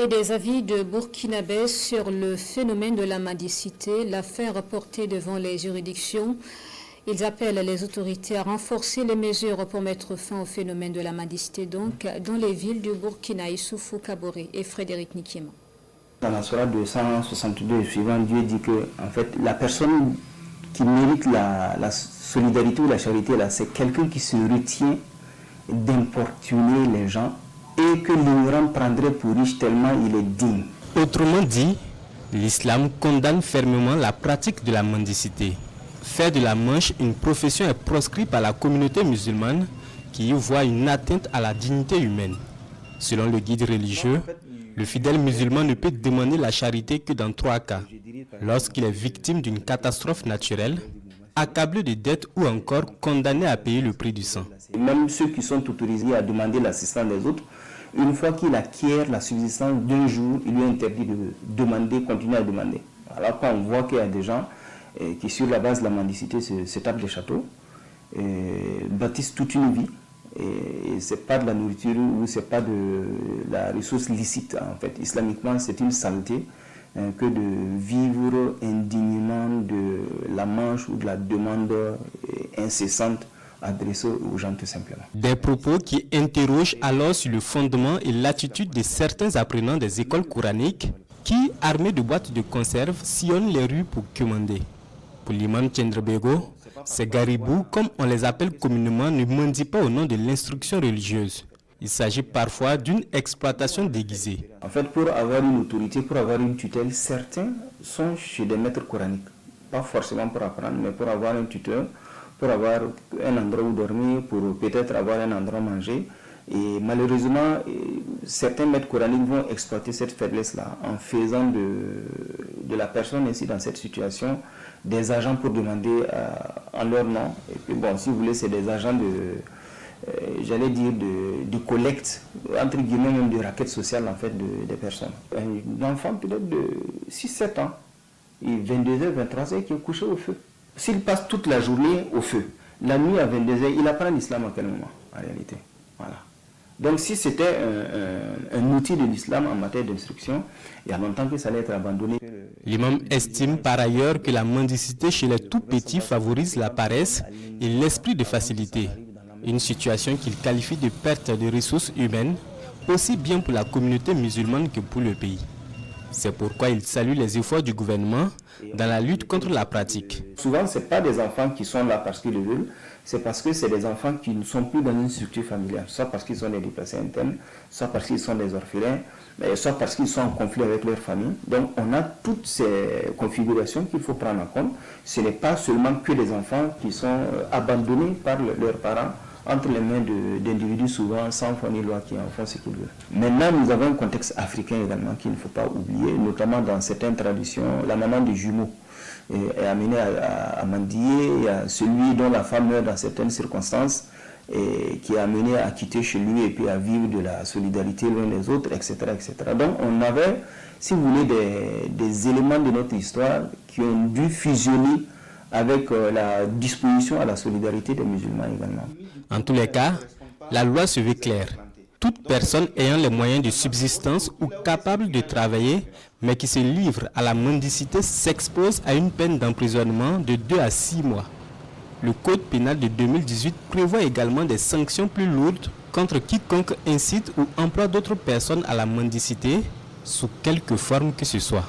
Et des avis de Burkinabés sur le phénomène de la mendicité, l'affaire portée devant les juridictions. Ils appellent les autorités à renforcer les mesures pour mettre fin au phénomène de la mendicité donc dans les villes du Burkina, Issoufou Kaboré et Frédéric Nikima. Dans la sourate 262 suivant, Dieu dit que en fait, la personne qui mérite la solidarité ou la charité, là, c'est quelqu'un qui se retient d'importuner les gens et que l'ignorant prendrait pour riche tellement il est digne. Autrement dit, l'islam condamne fermement la pratique de la mendicité. Faire de la manche une profession est proscrit par la communauté musulmane qui y voit une atteinte à la dignité humaine. Selon le guide religieux, le fidèle musulman ne peut demander la charité que dans 3 cas. Lorsqu'il est victime d'une catastrophe naturelle, accablé de dettes ou encore condamné à payer le prix du sang. Même ceux qui sont autorisés à demander l'assistance des autres, une fois qu'il acquiert la subsistance d'un jour, il lui est interdit de demander, continuer à demander. Alors quand on voit qu'il y a des gens qui sur la base de la mendicité se tapent des châteaux, bâtissent toute une vie, et c'est pas de la nourriture ou c'est pas de la ressource licite en fait. Islamiquement, c'est une saleté que de vivre indignement de la manche ou de la demande incessante adressée aux gens tout simplement. Des propos qui interrogent alors sur le fondement et l'attitude de certains apprenants des écoles coraniques qui, armés de boîtes de conserve, sillonnent les rues pour commander. Pour l'imam Tchendrebego, ces garibous, comme on les appelle communément, ne mendient pas au nom de l'instruction religieuse. Il s'agit parfois d'une exploitation déguisée. En fait, pour avoir une autorité, pour avoir une tutelle, certains sont chez des maîtres coraniques. Pas forcément pour apprendre, mais pour avoir un tuteur, pour avoir un endroit où dormir, pour peut-être avoir un endroit où manger. Et malheureusement, certains maîtres coraniques vont exploiter cette faiblesse-là en faisant de la personne ainsi dans cette situation des agents pour demander en leur nom. Et puis bon, si vous voulez, c'est des agents j'allais dire de collecte, entre guillemets même de raquettes sociales en fait des personnes. Un enfant peut-être de 6-7 ans, 22h, 23h qui est couché au feu. S'il passe toute la journée au feu, la nuit à 22h, il apprend l'islam à quel moment en réalité? Voilà. Donc si c'était un outil de l'islam en matière d'instruction, il y a longtemps que ça allait être abandonné. L'imam estime par ailleurs que la mendicité chez les tout-petits favorise la paresse et l'esprit de facilité. Une situation qu'il qualifie de perte de ressources humaines, aussi bien pour la communauté musulmane que pour le pays. C'est pourquoi il salue les efforts du gouvernement dans la lutte contre la pratique. Souvent, ce n'est pas des enfants qui sont là parce qu'ils le veulent, c'est parce que c'est des enfants qui ne sont plus dans une structure familiale, soit parce qu'ils sont des déplacés internes, soit parce qu'ils sont des orphelins, soit parce qu'ils sont en conflit avec leur famille. Donc on a toutes ces configurations qu'il faut prendre en compte. Ce n'est pas seulement que les enfants qui sont abandonnés par leurs parents entre les mains d'individus souvent sans foi ni loi qui en font ce qu'ils veulent. Maintenant, nous avons un contexte africain également qu'il ne faut pas oublier, notamment dans certaines traditions, la maman des jumeaux est amenée à mendier, il y a celui dont la femme meurt dans certaines circonstances et qui est amené à quitter chez lui et puis à vivre de la solidarité l'un des autres, etc., etc. Donc on avait, si vous voulez, des éléments de notre histoire qui ont dû fusionner avec la disposition à la solidarité des musulmans également. En tous les cas, la loi se veut claire. Toute personne ayant les moyens de subsistance ou capable de travailler, mais qui se livre à la mendicité s'expose à une peine d'emprisonnement de 2 à 6 mois. Le Code pénal de 2018 prévoit également des sanctions plus lourdes contre quiconque incite ou emploie d'autres personnes à la mendicité, sous quelque forme que ce soit.